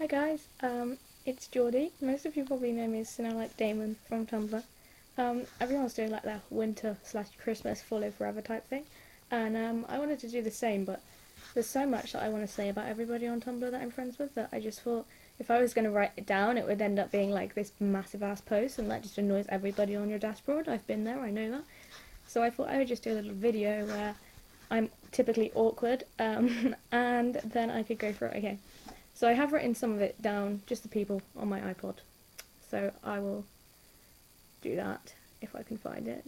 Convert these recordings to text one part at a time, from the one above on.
Hi guys, it's Geordie. Most of you probably know me as Damon from Tumblr. Everyone's doing like their winter slash Christmas follow forever type thing, and I wanted to do the same, but there's so much that I want to say about everybody on Tumblr that I'm friends with that I just thought if I was going to write it down, it would end up being like this massive ass post, and that just annoys everybody on your dashboard. I've been there, I know that. So I thought I would just do a little video where I'm typically awkward, and then I could go for it. Okay. So I have written some of it down, just the people on my iPod. So I will do that if I can find it.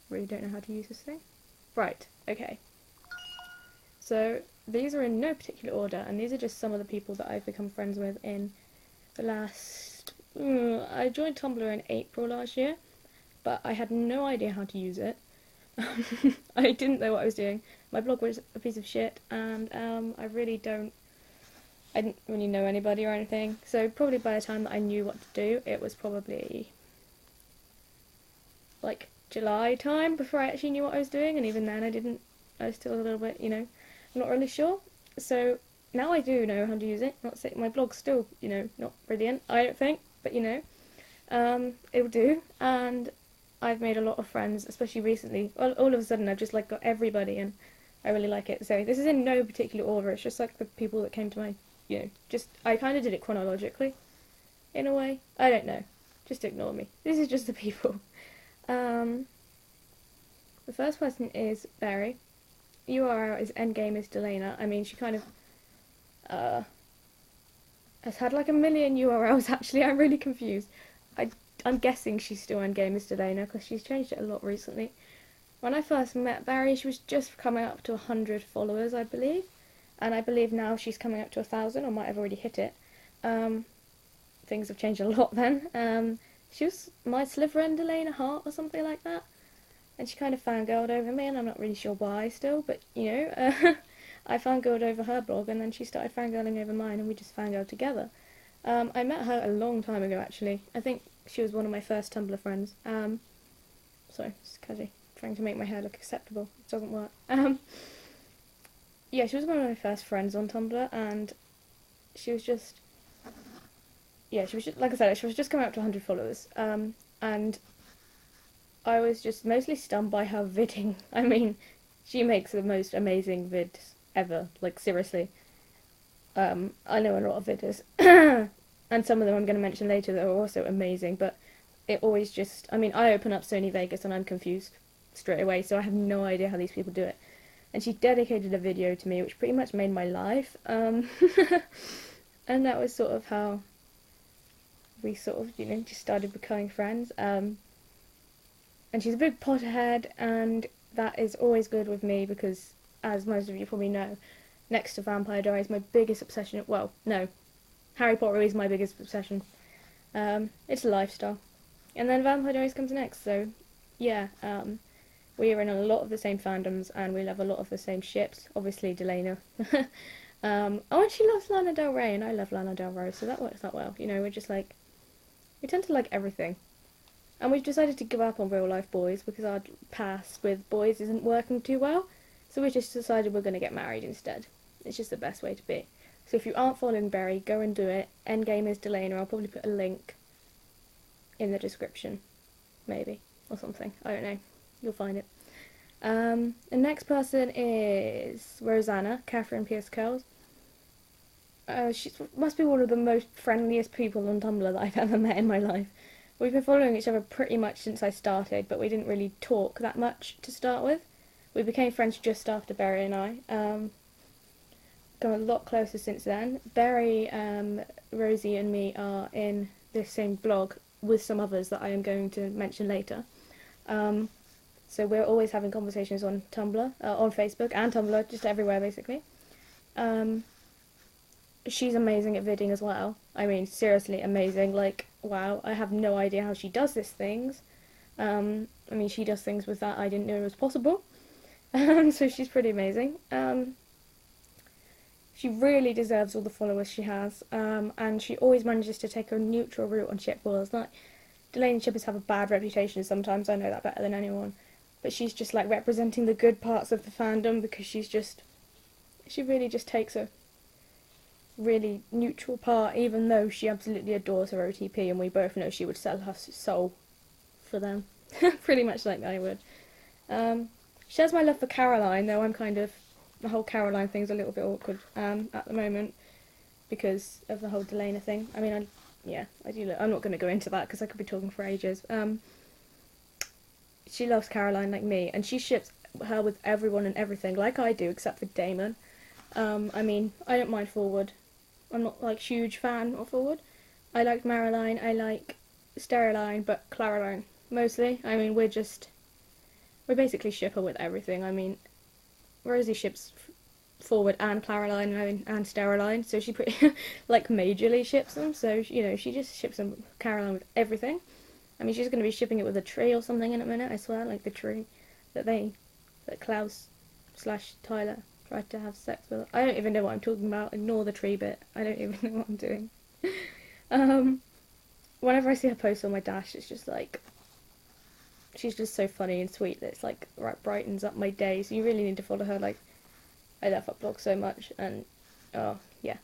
Really don't know how to use this thing. Right, okay. So these are in no particular order, and these are just some of the people that I've become friends with in the last... I joined Tumblr in April last year, but I had no idea how to use it. I didn't know what I was doing. My blog was a piece of shit, and I didn't really know anybody or anything. So probably by the time that I knew what to do, it was probably like July time before I actually knew what I was doing, and even then I was still a little bit, I'm not really sure. So now I do know how to use it. Not say my blog's still, not brilliant, I don't think, but it'll do, and I've made a lot of friends, especially recently. All of a sudden I've just like got everybody, and I really like it. So this is in no particular order, it's just like the people that came to my, I kind of did it chronologically, in a way. I don't know, just ignore me. This is just the people. The first person is Barry. URL is endgameisdelena. I mean, she kind of has had like a million URLs actually. I'm really confused. I'm guessing she's still endgameisdelena because she's changed it a lot recently. When I first met Barry, she was just coming up to 100 followers, I believe. And I believe now she's coming up to 1,000, or might have already hit it. Things have changed a lot then. She was my Slytherin Heart or something like that. And she kind of fangirled over me, and I'm not really sure why still, but, I fangirled over her blog, and then she started fangirling over mine, and we just fangirled together. I met her a long time ago, actually. I think she was one of my first Tumblr friends. Sorry, it's casually trying to make my hair look acceptable. It doesn't work. Yeah, she was one of my first friends on Tumblr, and she was just... Yeah, she was just, like I said, she was just coming up to 100 followers. And I was just mostly stunned by her vidding. I mean, she makes the most amazing vids ever. Like, seriously. I know a lot of vidders. And some of them I'm going to mention later that are also amazing, but it always just... I mean, I open up Sony Vegas and I'm confused straight away, so I have no idea how these people do it. And she dedicated a video to me, which pretty much made my life. And that was sort of how we sort of, just started becoming friends. And she's a big Potterhead, and that is always good with me because, as most of you probably know, next to Vampire Diaries, my biggest obsession... Well, no. Harry Potter is my biggest obsession. It's a lifestyle. And then Vampire Diaries comes next, so yeah, we are in a lot of the same fandoms, and we love a lot of the same ships. Obviously, Delena. And she loves Lana Del Rey, and I love Lana Del Rey, so that works out well. We're just like... We tend to like everything. And we've decided to give up on real life boys because our past with boys isn't working too well, so we just decided we're going to get married instead. It's just the best way to be. So if you aren't following Barry, go and do it. Endgameisdelena. I'll probably put a link in the description. Maybe. Or something. I don't know. You'll find it. The next person is Rosanna, katherinepiercecurls. She must be one of the most friendliest people on Tumblr that I've ever met in my life. We've been following each other pretty much since I started, but we didn't really talk that much to start with. We became friends just after Barry and I. Got a lot closer since then. Barry, Rosie and me are in this same blog with some others that I am going to mention later. So we're always having conversations on Tumblr, on Facebook and Tumblr, just everywhere basically. She's amazing at vidding as well. I mean, seriously amazing. Like, wow, I have no idea how she does these things. I mean, she does things with that I didn't know was possible. So she's pretty amazing. She really deserves all the followers she has, and she always manages to take a neutral route on ship wars. Like, Delaney shippers have a bad reputation sometimes, I know that better than anyone, but she's just like representing the good parts of the fandom because she really just takes a really neutral part, even though she absolutely adores her OTP, and we both know she would sell her soul for them. Pretty much like I would. She has my love for Caroline, though I'm kind of... The whole Caroline thing's a little bit awkward at the moment because of the whole Delena thing. I mean, I do. I'm not going to go into that because I could be talking for ages. She loves Caroline like me, and she ships her with everyone and everything, like I do, except for Damon. I mean, I don't mind Forward. I'm not like huge fan of Forward. I like Marilyn, I like Steroline, but Claroline mostly. I mean, we basically ship her with everything. I mean, Rosie ships Forward and Claroline and Steroline, so she pretty like majorly ships them. So you know, she just ships them Caroline with everything. I mean, she's going to be shipping it with a tree or something in a minute. I swear, like the tree that Klaus / Tyler tried to have sex with. I don't even know what I'm talking about. Ignore the tree bit. I don't even know what I'm doing. Whenever I see her post on my dash, it's just like, she's just so funny and sweet that it's like right, brightens up my day. So you really need to follow her. Like, I love her blog so much, and oh yeah,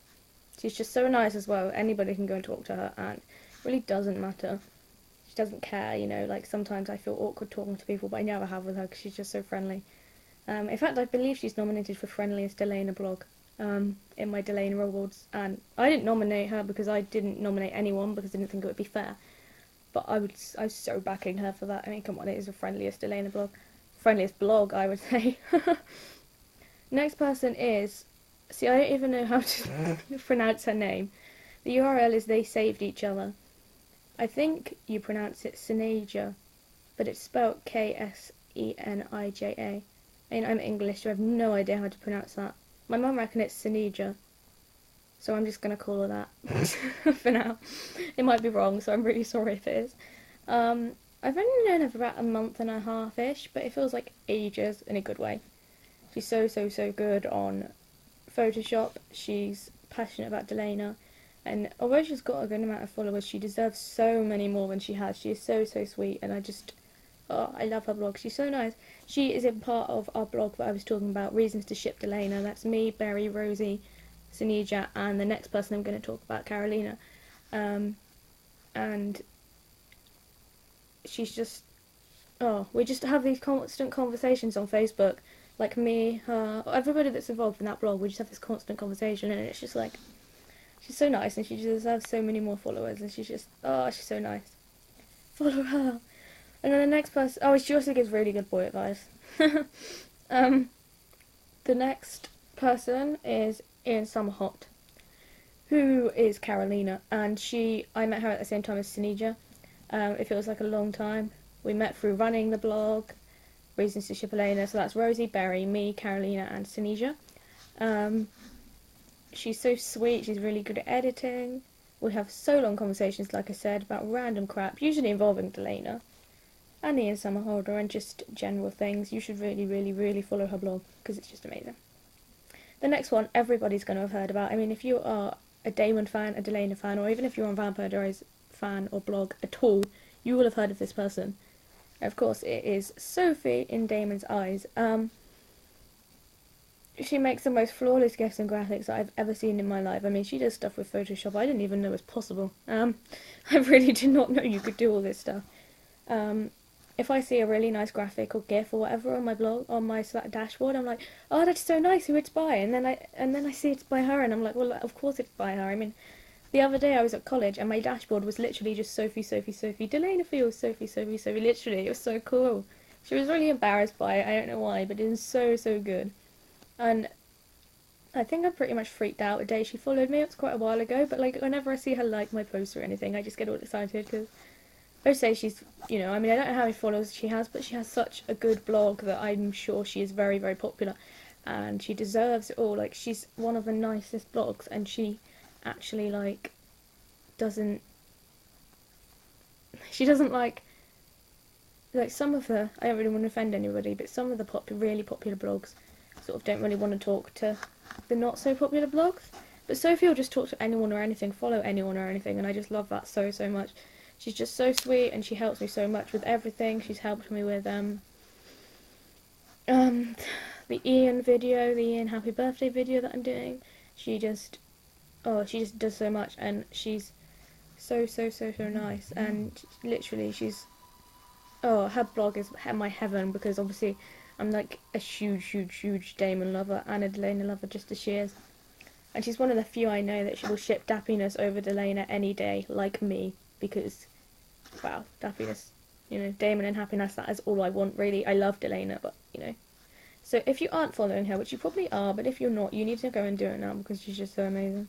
she's just so nice as well. Anybody can go and talk to her, and it really doesn't matter. She doesn't care, you know. Like sometimes I feel awkward talking to people, but I never have with her because she's just so friendly. In fact, I believe she's nominated for Friendliest Delena blog in my Delena awards, and I didn't nominate her because I didn't nominate anyone because I didn't think it would be fair. But I was so backing her for that. I mean, come on, it is the Friendliest Delena blog. Friendliest blog, I would say. Next person is... See, I don't even know how to pronounce her name. The URL is theysavedeachother. I think you pronounce it Senija, but it's spelled Ksenija. I mean, I'm English, so I have no idea how to pronounce that. My mum reckons it's Senija, so I'm just going to call her that for now. It might be wrong, so I'm really sorry if it is. I've only known her for about a month and a half-ish, but it feels like ages in a good way. She's so good on Photoshop. She's passionate about Delena, and although she's got a good amount of followers, she deserves so many more than she has. She is so sweet, and I love her blog. She's so nice. She is in part of our blog that I was talking about, Reasons to Ship Delena. That's me, Berry, Rosie, Senija, and the next person I'm going to talk about, Carolina. And she's just... Oh, we just have these constant conversations on Facebook. Like me, her, everybody that's involved in that blog, we just have this constant conversation, and it's just like... She's so nice, and she deserves so many more followers, and she's just... Oh, she's so nice. Follow her. And then the next person... Oh, she also gives really good boy advice. The next person is iansomerhot, who is Carolina, and I met her at the same time as Senija. It feels like a long time. We met through running the blog, Reasons to Ship Elena, so that's Rosie, Berry, me, Carolina, and Senija. She's so sweet, she's really good at editing. We have so long conversations, like I said, about random crap, usually involving Delena and iansomerhot and just general things. You should really follow her blog because it's just amazing. The next one, everybody's going to have heard about. I mean, if you are a Damon fan, a Delena fan, or even if you're a Vampire Diaries fan or blog at all, you will have heard of this person. Of course, it is Sophie in Damon's Eyes. She makes the most flawless GIFs and graphics that I've ever seen in my life. I mean, she does stuff with Photoshop I didn't even know was possible. I really did not know you could do all this stuff. If I see a really nice graphic or GIF or whatever on my blog, on my dashboard, I'm like, oh, that's so nice, who it's by? And then I see it's by her, and I'm like, well, of course it's by her. I mean, the other day I was at college, and my dashboard was literally just Sophie, Delena feels Sophie, literally. It was so cool. She was really embarrassed by it, I don't know why, but it was so good. And I think I pretty much freaked out the day she followed me. It was quite a while ago, but like whenever I see her like my posts or anything, I just get all excited because I would say she's, you know, I mean, I don't know how many followers she has, but she has such a good blog that I'm sure she is very popular, and she deserves it all. Like, she's one of the nicest blogs, and she actually like she doesn't like some of the, I don't really want to offend anybody, but some of the really popular blogs sort of don't really want to talk to the not so popular blogs. But Sophie will just talk to anyone or anything, follow anyone or anything, and I just love that so much. She's just so sweet, and she helps me so much with everything. She's helped me with the Ian video, the Ian happy birthday video that I'm doing. She just oh, she just does so much, and she's so nice, and literally she's, oh, her blog is my heaven, because obviously I'm like a huge Damon lover and a Delena lover, just as she is. And she's one of the few I know that she will ship dappiness over Delena any day, like me, because, wow, dappiness, you know, Damon and happiness, that is all I want, really. I love Delena, but, you know. So if you aren't following her, which you probably are, but if you're not, you need to go and do it now, because she's just so amazing.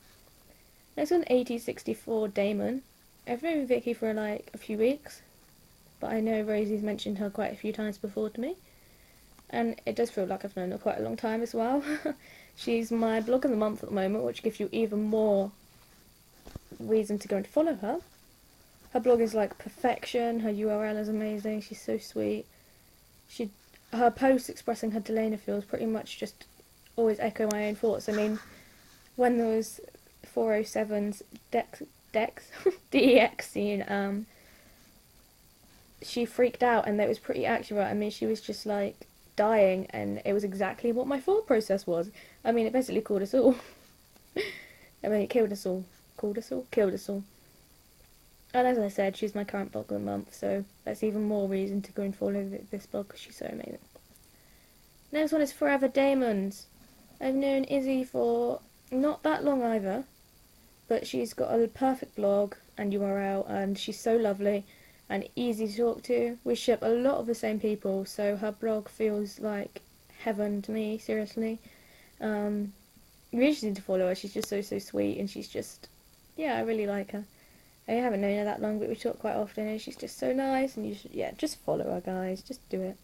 Next one, 8064 Damon. I've known Vicky for like a few weeks, but I know Rosie's mentioned her quite a few times before to me, and it does feel like I've known her quite a long time as well. She's my blog of the month at the moment, which gives you even more reason to go and follow her. Her blog is like perfection, her URL is amazing, she's so sweet. Her posts expressing her Delena feels pretty much just always echo my own thoughts. I mean, when there was 407's Dex DEX scene, she freaked out, and that was pretty accurate. I mean, she was just like dying, and it was exactly what my thought process was. I mean, it basically killed us all. I mean, it killed us all. Killed us all. And as I said, she's my current blog of the month, so that's even more reason to go and follow this blog, because she's so amazing. Next one is foreverdamons. I've known Izzy for not that long either, but she's got a perfect blog and URL, and she's so lovely and easy to talk to. We ship a lot of the same people, so her blog feels like heaven to me, seriously. You really just need to follow her. She's just so sweet, and she's just, yeah, I really like her. I haven't known her that long, but we talk quite often, and she's just so nice, and you should, yeah, just follow her, guys. Just do it.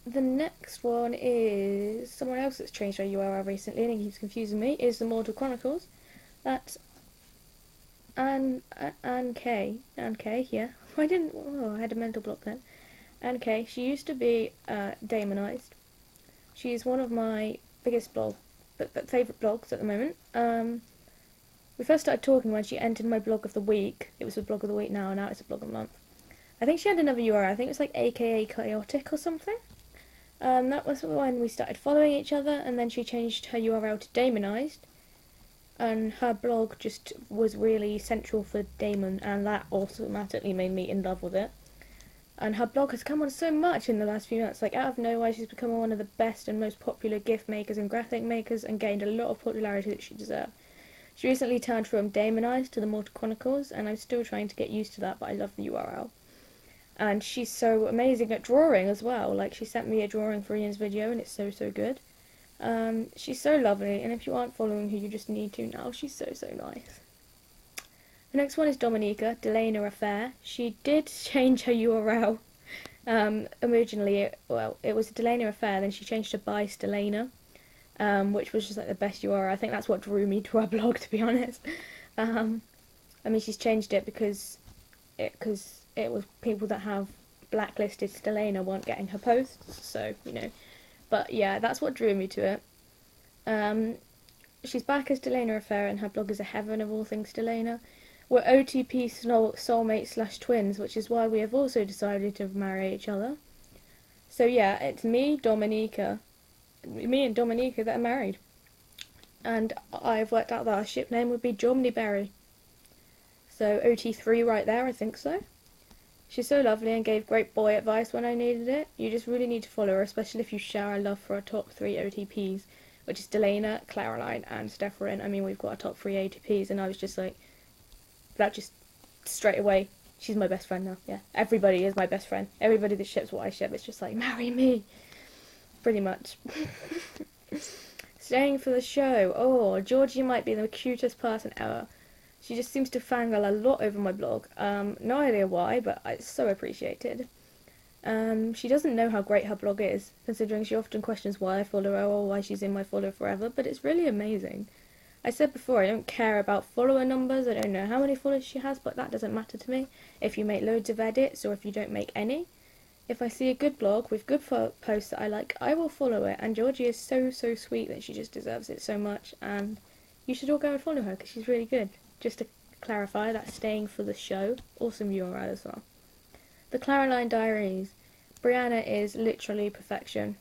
The next one is someone else that's changed their URL recently, and it keeps confusing me, is the Chronicles. That's Anne K, yeah. I had a mental block then. Anne K, she used to be Damonized. She's one of my biggest favourite blogs at the moment. We first started talking when she entered my blog of the week. It was a blog of the week now it's a blog of the month. I think she had another URL. I think it was like AKA Chaotic or something. That was when we started following each other, and then she changed her URL to Damonized. And her blog just was really central for Damon, and that automatically made me in love with it. And her blog has come on so much in the last few months. Like, out of nowhere, she's become one of the best and most popular gift makers and graphic makers, and gained a lot of popularity that she deserved. She recently turned from Damonized to the Chronicles, and I'm still trying to get used to that, but I love the URL. And she's so amazing at drawing as well. Like, she sent me a drawing for Ian's video, and it's so good. She's so lovely, and if you aren't following her, you just need to now. She's so nice. The next one is Dominica, delenaffair. She did change her URL. Originally, it was delenaffair, then she changed to Bice Delena. Which was just like the best URL. I think that's what drew me to her blog, to be honest. I mean, she's changed it because it was people that have blacklisted Delena weren't getting her posts, so, you know. But yeah, that's what drew me to it. She's back as Delenaffair, and her blog is a heaven of all things Delena. We're OTP soulmate / twins, which is why we have also decided to marry each other. So yeah, it's me and Dominica that are married. And I've worked out that our ship name would be Jomnyberry. So OT3 right there, I think so. She's so lovely and gave great boy advice when I needed it. You just really need to follow her, especially if you share our love for our top 3 OTPs, which is Delena, Caroline, and Stepharin. I mean, we've got our top 3 OTPs, and I was just like, that just straight away, she's my best friend now. Yeah, everybody is my best friend. Everybody that ships what I ship, it's just like, marry me. Pretty much. Staying for the show. Oh, Georgie might be the cutest person ever. She just seems to fangirl a lot over my blog. No idea why, but it's so appreciated. She doesn't know how great her blog is, considering she often questions why I follow her or why she's in my follow forever, but it's really amazing. I said before, I don't care about follower numbers. I don't know how many followers she has, but that doesn't matter to me. If you make loads of edits or if you don't make any. If I see a good blog with good posts that I like, I will follow it. And Georgie is so sweet that she just deserves it so much. And you should all go and follow her because she's really good. Just to clarify, that's staying for the show. Awesome URL as well. The Caroline-diaries. Brianna is literally perfection.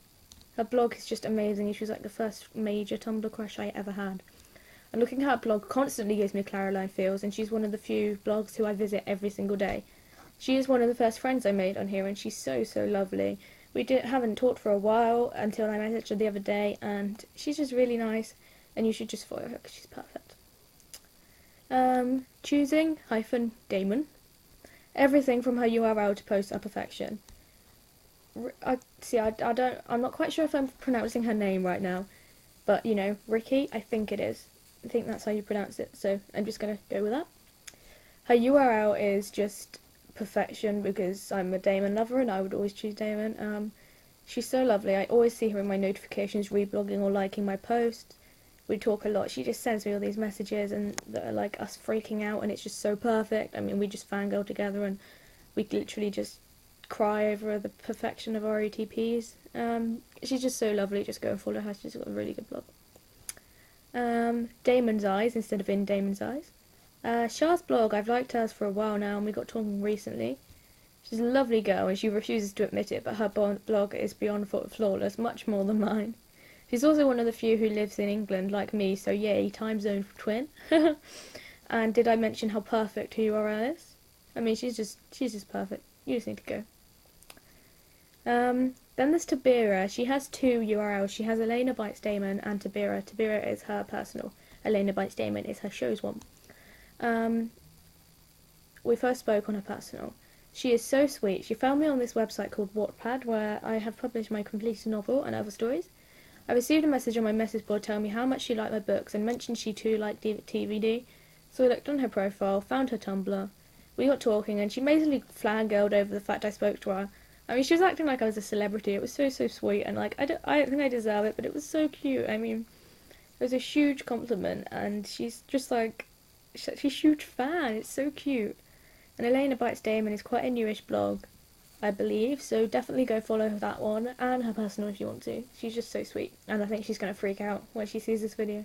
Her blog is just amazing. She was like the first major Tumblr crush I ever had. And looking at her blog constantly gives me Caroline feels, and she's one of the few blogs who I visit every single day. She is one of the first friends I made on here, and she's so, so lovely. We haven't talked for a while until I messaged her the other day, and she's just really nice, and you should just follow her because she's perfect. Choosing-damon. Everything from her URL to posts are perfection. I'm not quite sure if I'm pronouncing her name right now, but you know, Ricky, I think it is. I think that's how you pronounce it, so I'm just gonna go with that. Her URL is just perfection because I'm a Damon lover and I would always choose Damon. She's so lovely. I always see her in my notifications reblogging or liking my posts. We talk a lot. She just sends me all these messages and that are like us freaking out, and it's just so perfect. I mean, we just fangirl together and we literally just cry over the perfection of our ATPs. She's just so lovely. Just go and follow her. She's got a really good blog. Damonseyes instead of indamonseyes. Char's blog, I've liked hers for a while now, and we got talking recently. She's a lovely girl, and she refuses to admit it, but her blog is beyond flawless, much more than mine. She's also one of the few who lives in England, like me, so yay, time zone twin. And did I mention how perfect her URL is? I mean, she's just perfect. You just need to go. Then there's Tabira. She has two URLs. She has elenabitesdamon and Tabira. Tabira is her personal. Elenabitesdamon is her show's one. We first spoke on her personal. She is so sweet. She found me on this website called Wattpad, where I have published my completed novel and other stories. I received a message on my message board telling me how much she liked my books and mentioned she too liked TVD. So I looked on her profile, found her Tumblr. We got talking, and she basically fangirled over the fact I spoke to her. I mean, she was acting like I was a celebrity. It was so, so sweet, and like I don't think I deserve it, but it was so cute. I mean, it was a huge compliment, and she's just like, she's a huge fan. It's so cute. And elenabitesdamon is quite a newish blog, I believe, so definitely go follow that one and her personal if you want to. She's just so sweet, and I think she's going to freak out when she sees this video.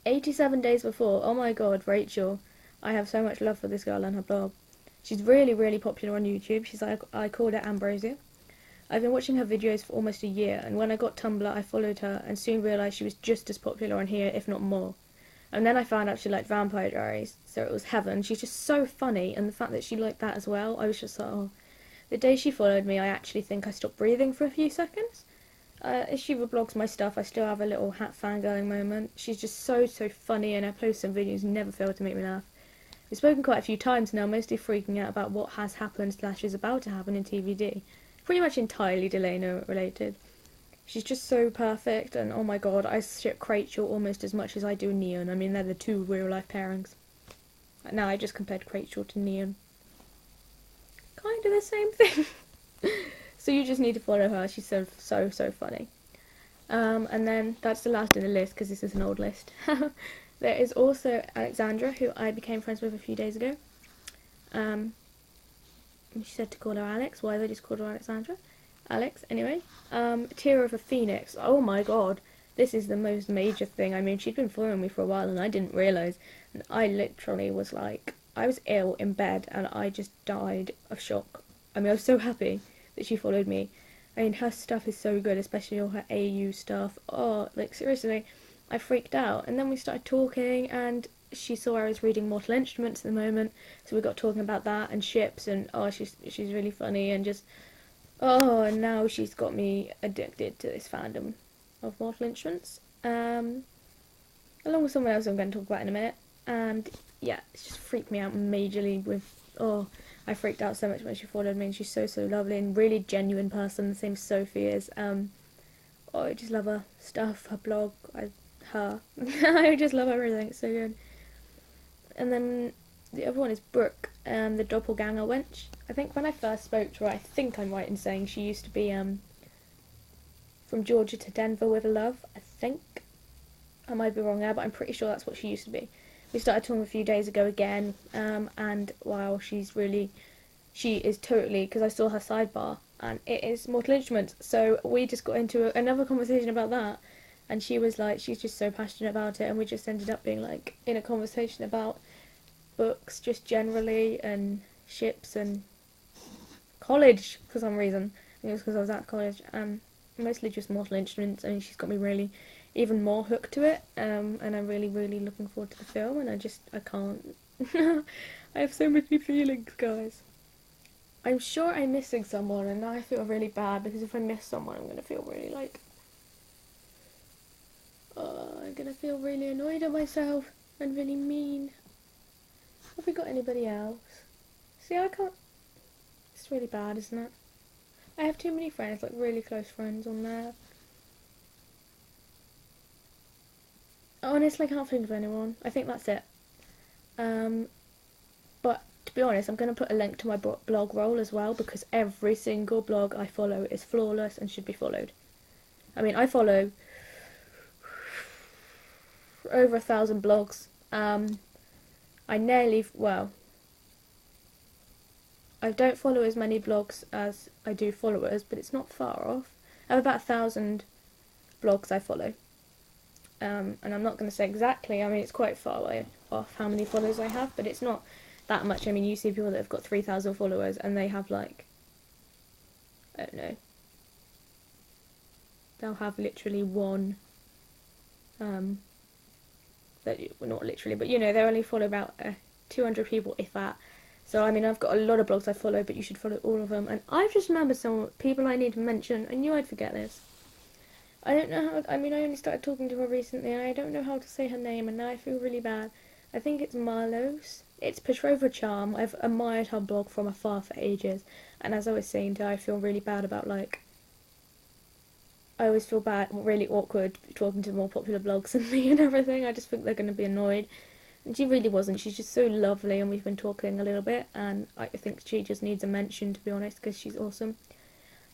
87 days before. Oh my god, Rachel. I have so much love for this girl and her blog. She's really, really popular on YouTube. She's like, I called her Ambrosia. I've been watching her videos for almost a year, and when I got Tumblr, I followed her and soon realised she was just as popular on here, if not more. And then I found out she liked Vampire Diaries, so it was heaven. She's just so funny, and the fact that she liked that as well, I was just like, oh. The day she followed me, I actually think I stopped breathing for a few seconds. If she reblogs my stuff, I still have a little hat fangirling moment. She's just so, so funny, and her posts and videos never fail to make me laugh. We've spoken quite a few times now, mostly freaking out about what has happened / is about to happen in TVD. Pretty much entirely Delena related. She's just so perfect, and oh my god, I ship Rachel almost as much as I do Neon. I mean, they're the two real-life pairings. Now I just compared Rachel to Neon. Kind of the same thing. So you just need to follow her. She's so, so, so funny. And then that's the last in the list, because this is an old list. There is also Alexandra, who I became friends with a few days ago. She said to call her Alex. Why have I just called her Alexandra? Alex, anyway. Tear of a Phoenix. Oh my god. This is the most major thing. I mean, she'd been following me for a while and I didn't realise. And I literally was like, I was ill in bed and I just died of shock. I mean, I was so happy that she followed me. I mean, her stuff is so good, especially all her AU stuff. Oh, like, seriously, I freaked out. And then we started talking, and she saw I was reading Mortal Instruments at the moment, so we got talking about that and ships, and oh, she's really funny, and just, oh, and now she's got me addicted to this fandom of Mortal Instruments, along with someone else I'm going to talk about in a minute. And yeah, it's just freaked me out majorly with, oh, I freaked out so much when she followed me, and she's so, so lovely and really genuine person, the same as Sophie is. Oh, I just love her stuff, her blog, her. I just love everything, it's so good. And then the other one is Brooke, the doppelgangerwench. I think when I first spoke to her, I think I'm right in saying she used to be from Georgia to Denver with a love, I think. I might be wrong there, but I'm pretty sure that's what she used to be. We started talking a few days ago again, and wow, she is totally, because I saw her sidebar, and it is Mortal Instruments, so we just got into another conversation about that, and she was like, she's just so passionate about it, and we just ended up being like, in a conversation about books, just generally, and ships, and college, for some reason. I think it was because I was at college, mostly just Mortal Instruments. I mean, she's got me really even more hooked to it, and I'm really, really looking forward to the film, and I can't. I have so many feelings, guys. I'm sure I'm missing someone, and now I feel really bad, because if I miss someone, I'm gonna feel really, like, I'm gonna feel really annoyed at myself, and really mean. Have we got anybody else? See, I can't. It's really bad, isn't it? I have too many friends, like really close friends on there. Honestly, I can't think of anyone. I think that's it. But to be honest, I'm going to put a link to my blog roll as well, because every single blog I follow is flawless and should be followed. I mean, I follow over 1,000 blogs. I nearly, well, I don't follow as many blogs as I do followers, but it's not far off. I have about 1,000 blogs I follow. And I'm not going to say exactly, I mean, it's quite far away off how many followers I have, but it's not that much. I mean, you see people that have got 3,000 followers and they have, like, I don't know, they'll have literally one, that, well, not literally, but you know, they only follow about 200 people, if that. So, I mean, I've got a lot of blogs I follow, but you should follow all of them. And I've just remembered some people I need to mention. I knew I'd forget this. I don't know how, I mean, I only started talking to her recently, and I don't know how to say her name, and now I feel really bad. I think it's Marlos. It's petrovacharm. I've admired her blog from afar for ages, and as I was saying to her, I feel really bad about, like, I always feel bad, really awkward talking to more popular blogs than me and everything. I just think they're going to be annoyed. And she really wasn't. She's just so lovely, and we've been talking a little bit, and I think she just needs a mention, to be honest, because she's awesome.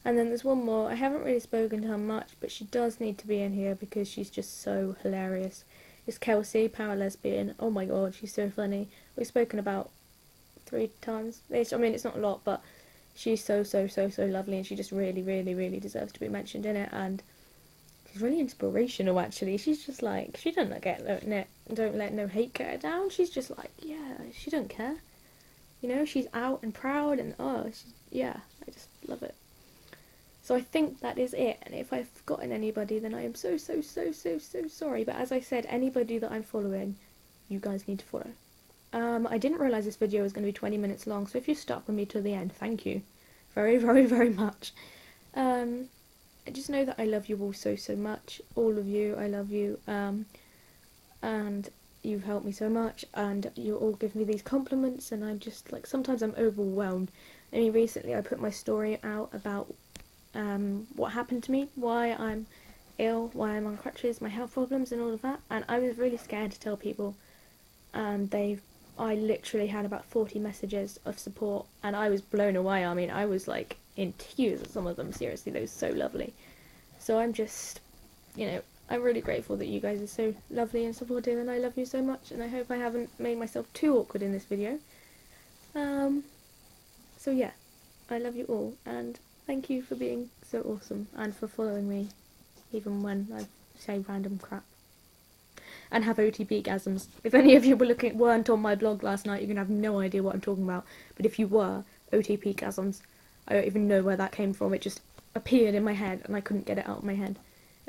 And then there's one more. I haven't really spoken to her much, but she does need to be in here because she's just so hilarious. It's Kelsey, power lesbian. Oh my god, she's so funny. We've spoken about 3 times. I mean, it's not a lot, but she's so lovely, and she just really, really, really deserves to be mentioned in it. And she's really inspirational, actually. She's just like, she don't let no hate get her down. She's just like, yeah, she don't care. You know, she's out and proud, and yeah, I just love it. So I think that is it, and if I've forgotten anybody, then I am so sorry. But as I said, anybody that I'm following, you guys need to follow. I didn't realise this video was going to be 20 minutes long, so if you stuck with me till the end, thank you very, very, very much. I just know that I love you all so much. All of you, I love you. And you've helped me so much, and you all give me these compliments, and I'm just, like, sometimes I'm overwhelmed. I mean, recently I put my story out about what happened to me, why I'm ill, why I'm on crutches, my health problems and all of that, and I was really scared to tell people, and I literally had about 40 messages of support, and I was blown away. I mean, I was like in tears at some of them, seriously, they were so lovely. So I'm just, you know, I'm really grateful that you guys are so lovely and supportive, and I love you so much, and I hope I haven't made myself too awkward in this video. So yeah, I love you all, and thank you for being so awesome, and for following me, even when I say random crap. And have OTP-gasms. If any of you weren't on my blog last night, you're going to have no idea what I'm talking about. But if you were, OTP-gasms. I don't even know where that came from. It just appeared in my head, and I couldn't get it out of my head.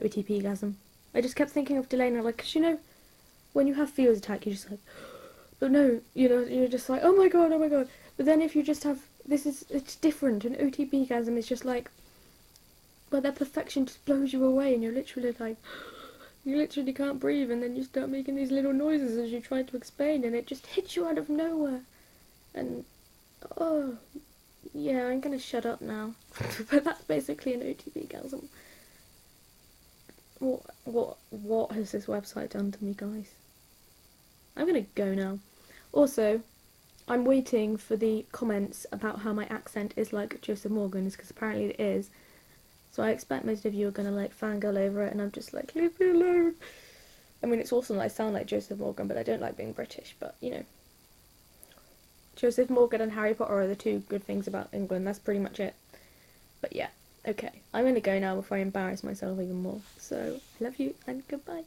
OTP-gasm. I just kept thinking of Delena, like, 'cause you know, when you have fears attack, you're just like, but no, you know, you're just like, oh my god. But then if you just have, it's different. An OTP-gasm is just like, well, their perfection just blows you away, and you're literally like, you literally can't breathe, and then you start making these little noises as you try to explain, and it just hits you out of nowhere. And, oh, yeah, I'm gonna shut up now. But that's basically an OTP-gasm. What has this website done to me, guys? I'm gonna go now. Also, I'm waiting for the comments about how my accent is like Joseph Morgan's, because apparently it is. So I expect most of you are gonna, like, fangirl over it, and I'm just like, leave me alone. I mean, it's awesome that I sound like Joseph Morgan, but I don't like being British, but, you know. Joseph Morgan and Harry Potter are the 2 good things about England, that's pretty much it. But yeah, okay. I'm gonna go now before I embarrass myself even more. So, I love you, and goodbye.